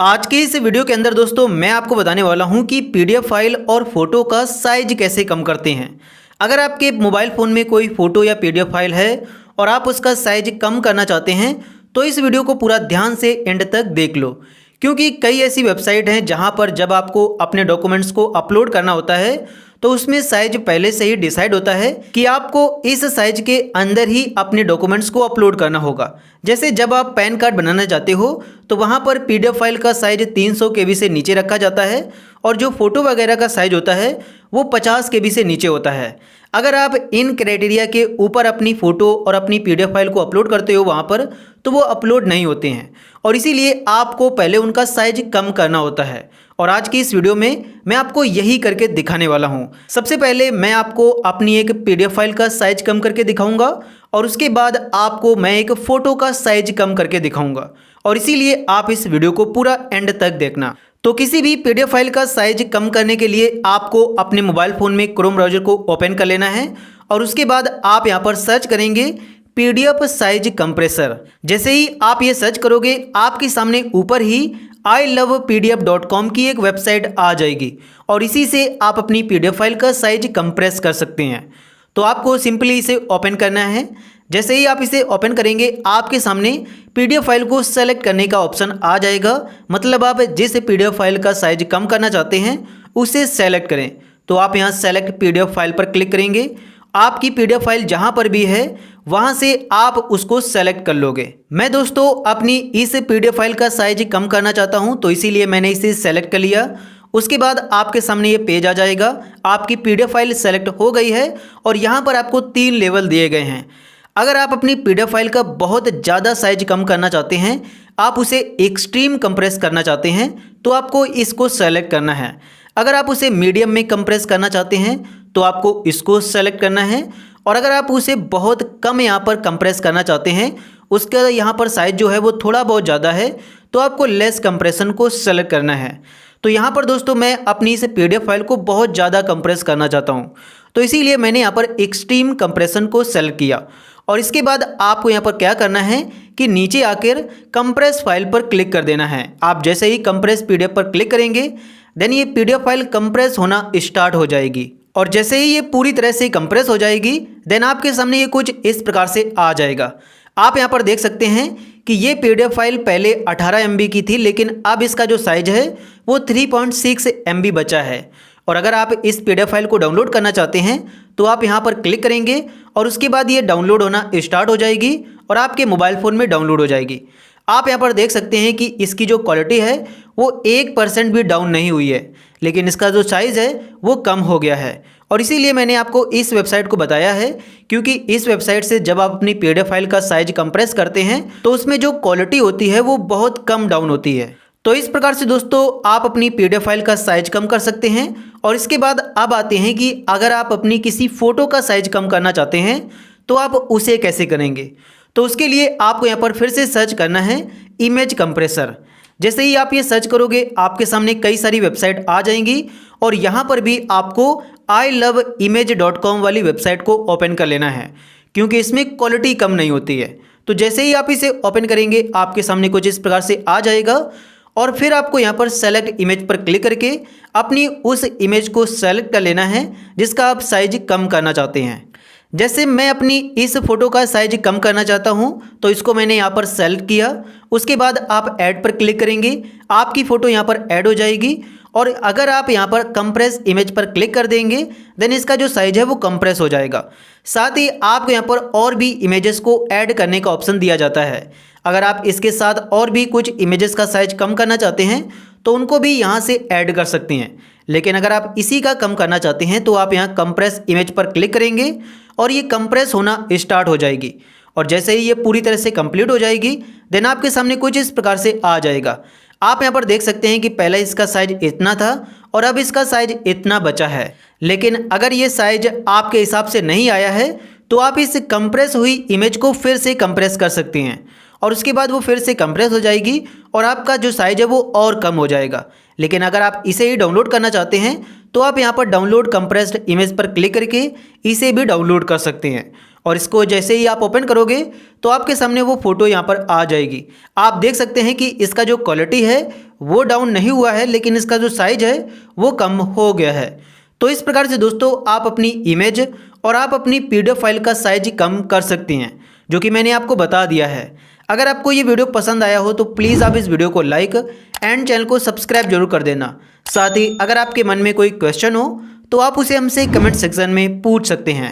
आज के इस वीडियो के अंदर दोस्तों मैं आपको बताने वाला हूं कि पीडीएफ फाइल और फोटो का साइज कैसे कम करते हैं। अगर आपके मोबाइल फ़ोन में कोई फ़ोटो या पीडीएफ फाइल है और आप उसका साइज कम करना चाहते हैं तो इस वीडियो को पूरा ध्यान से एंड तक देख लो, क्योंकि कई ऐसी वेबसाइट हैं जहां पर जब आपको अपने डॉक्यूमेंट्स को अपलोड करना होता है तो उसमें साइज पहले से ही डिसाइड होता है कि आपको इस साइज के अंदर ही अपने डॉक्यूमेंट्स को अपलोड करना होगा। जैसे जब आप पैन कार्ड बनाना चाहते हो तो वहाँ पर पीडीएफ फाइल का साइज 300 केबी से नीचे रखा जाता है और जो फोटो वगैरह का साइज होता है वो 50 केबी से नीचे होता है। अगर आप इन क्राइटेरिया के ऊपर अपनी फ़ोटो और अपनी पीडीएफ फाइल को अपलोड करते हो वहाँ पर तो वो अपलोड नहीं होते हैं और इसीलिए आपको पहले उनका साइज कम करना होता है। और आज की इस वीडियो में मैं आपको यही करके दिखाने वाला हूँ। सबसे पहले मैं आपको अपनी एक पीडीएफ फाइल का साइज कम करके दिखाऊंगा और उसके बाद आपको मैं एक फ़ोटो का साइज कम करके दिखाऊंगा और इसीलिए आप इस वीडियो को पूरा एंड तक देखना। तो किसी भी पीडीएफ फाइल का साइज कम करने के लिए आपको अपने मोबाइल फ़ोन में क्रोम ब्राउज़र को ओपन कर लेना है और उसके बाद आप यहाँ पर सर्च करेंगे पीडीएफ साइज कंप्रेसर। जैसे ही आप ये सर्च करोगे आपके सामने ऊपर ही ilovepdf.com की एक वेबसाइट आ जाएगी और इसी से आप अपनी पीडीएफ फाइल का साइज कंप्रेस कर सकते हैं। तो आपको सिंपली इसे ओपन करना है। जैसे ही आप इसे ओपन करेंगे आपके सामने पीडीएफ फाइल को सेलेक्ट करने का ऑप्शन आ जाएगा, मतलब आप जिस पीडीएफ फाइल का साइज कम करना चाहते हैं उसे सेलेक्ट करें। तो आप यहाँ सेलेक्ट पीडीएफ फाइल पर क्लिक करेंगे। आपकी पीडीएफ फाइल जहाँ पर भी है वहाँ से आप उसको सेलेक्ट कर लोगे। मैं दोस्तों अपनी इस पीडीएफ फाइल का साइज कम करना चाहता हूँ तो इसीलिए मैंने इसे सेलेक्ट कर लिया। उसके बाद आपके सामने ये पेज आ जाएगा। आपकी पीडीएफ फाइल सेलेक्ट हो गई है और यहाँ पर आपको 3 लेवल दिए गए हैं। अगर आप अपनी पीडीएफ फाइल का बहुत ज़्यादा साइज कम करना चाहते हैं, आप उसे एक्सट्रीम कंप्रेस करना चाहते हैं तो आपको इसको सेलेक्ट करना है। अगर आप उसे मीडियम में कंप्रेस करना चाहते हैं तो आपको इसको सेलेक्ट करना है और अगर आप उसे बहुत कम यहाँ पर कंप्रेस करना चाहते हैं, उसका यहाँ पर साइज जो है वो थोड़ा बहुत ज़्यादा है तो आपको लेस कंप्रेशन को सेलेक्ट करना है। तो यहाँ पर दोस्तों मैं अपनी इस पीडीएफ फाइल को बहुत ज़्यादा कंप्रेस करना चाहता हूँ तो इसीलिए मैंने यहाँ पर एक्सट्रीम कंप्रेशन को सेलेक्ट किया। और इसके बाद आपको यहाँ पर क्या करना है कि नीचे आकर कंप्रेस फाइल पर क्लिक कर देना है। आप जैसे ही कंप्रेस पीडीएफ पर क्लिक करेंगे देन ये पीडीएफ फाइल कंप्रेस होना स्टार्ट हो जाएगी और जैसे ही ये पूरी तरह से कंप्रेस हो जाएगी देन आपके सामने ये कुछ इस प्रकार से आ जाएगा। आप यहाँ पर देख सकते हैं कि ये पीडीएफ फाइल पहले 18 MB की थी, लेकिन अब इसका जो साइज है वो 3.6 MB बचा है। और अगर आप इस पीडीएफ फाइल को डाउनलोड करना चाहते हैं तो आप यहाँ पर क्लिक करेंगे और उसके बाद ये डाउनलोड होना स्टार्ट हो जाएगी और आपके मोबाइल फ़ोन में डाउनलोड हो जाएगी। आप यहाँ पर देख सकते हैं कि इसकी जो क्वालिटी है वो 1% भी डाउन नहीं हुई है, लेकिन इसका जो साइज़ है वो कम हो गया है। और इसीलिए मैंने आपको इस वेबसाइट को बताया है, क्योंकि इस वेबसाइट से जब आप अपनी पीडीएफ फाइल का साइज कंप्रेस करते हैं तो उसमें जो क्वालिटी होती है वो बहुत कम डाउन होती है। तो इस प्रकार से दोस्तों आप अपनी पीडीएफ फाइल का साइज कम कर सकते हैं। और इसके बाद अब आते हैं कि अगर आप अपनी किसी फ़ोटो का साइज कम करना चाहते हैं तो आप उसे कैसे करेंगे। तो उसके लिए आपको यहाँ पर फिर से सर्च करना है इमेज कंप्रेसर। जैसे ही आप ये सर्च करोगे आपके सामने कई सारी वेबसाइट आ जाएंगी और यहाँ पर भी आपको ilovimage.com वाली वेबसाइट को ओपन कर लेना है, क्योंकि इसमें क्वालिटी कम नहीं होती है। तो जैसे ही आप इसे ओपन करेंगे आपके सामने कुछ इस प्रकार से आ जाएगा और फिर आपको यहाँ पर सेलेक्ट इमेज पर क्लिक करके अपनी उस इमेज को सेलेक्ट कर लेना है जिसका आप साइज कम करना चाहते हैं। जैसे मैं अपनी इस फ़ोटो का साइज कम करना चाहता हूं तो इसको मैंने यहाँ पर सेलेक्ट किया। उसके बाद आप ऐड पर क्लिक करेंगे, आपकी फ़ोटो यहाँ पर ऐड हो जाएगी और अगर आप यहाँ पर कंप्रेस इमेज पर क्लिक कर देंगे देन इसका जो साइज है वो कंप्रेस हो जाएगा। साथ ही आपको यहाँ पर और भी इमेजेस को ऐड करने का ऑप्शन दिया जाता है। अगर आप इसके साथ और भी कुछ इमेजेस का साइज कम करना चाहते हैं तो उनको भी यहाँ से ऐड कर सकते हैं, लेकिन अगर आप इसी का कम करना चाहते हैं तो आप यहाँ कंप्रेस इमेज पर क्लिक करेंगे और ये कंप्रेस होना स्टार्ट हो जाएगी। और जैसे ही ये पूरी तरह से कंप्लीट हो जाएगी देन आपके सामने कुछ इस प्रकार से आ जाएगा। आप यहाँ पर देख सकते हैं कि पहले इसका साइज इतना था और अब इसका साइज इतना बचा है, लेकिन अगर ये साइज आपके हिसाब से नहीं आया है तो आप इस कंप्रेस हुई इमेज को फिर से कंप्रेस कर सकते हैं और उसके बाद वो फिर से कंप्रेस हो जाएगी और आपका जो साइज है वो और कम हो जाएगा। लेकिन अगर आप इसे ही डाउनलोड करना चाहते हैं तो आप यहाँ पर डाउनलोड कंप्रेस्ड इमेज पर क्लिक करके इसे भी डाउनलोड कर सकते हैं और इसको जैसे ही आप ओपन करोगे तो आपके सामने वो फ़ोटो यहाँ पर आ जाएगी। आप देख सकते हैं कि इसका जो क्वालिटी है वो डाउन नहीं हुआ है, लेकिन इसका जो साइज़ है वो कम हो गया है। तो इस प्रकार से दोस्तों आप अपनी इमेज और आप अपनी PDF फाइल का साइज कम कर सकती हैं, जो कि मैंने आपको बता दिया है। अगर आपको ये वीडियो पसंद आया हो तो प्लीज़ आप इस वीडियो को लाइक एंड चैनल को सब्सक्राइब जरूर कर देना। साथ ही अगर आपके मन में कोई क्वेश्चन हो तो आप उसे हमसे कमेंट सेक्शन में पूछ सकते हैं।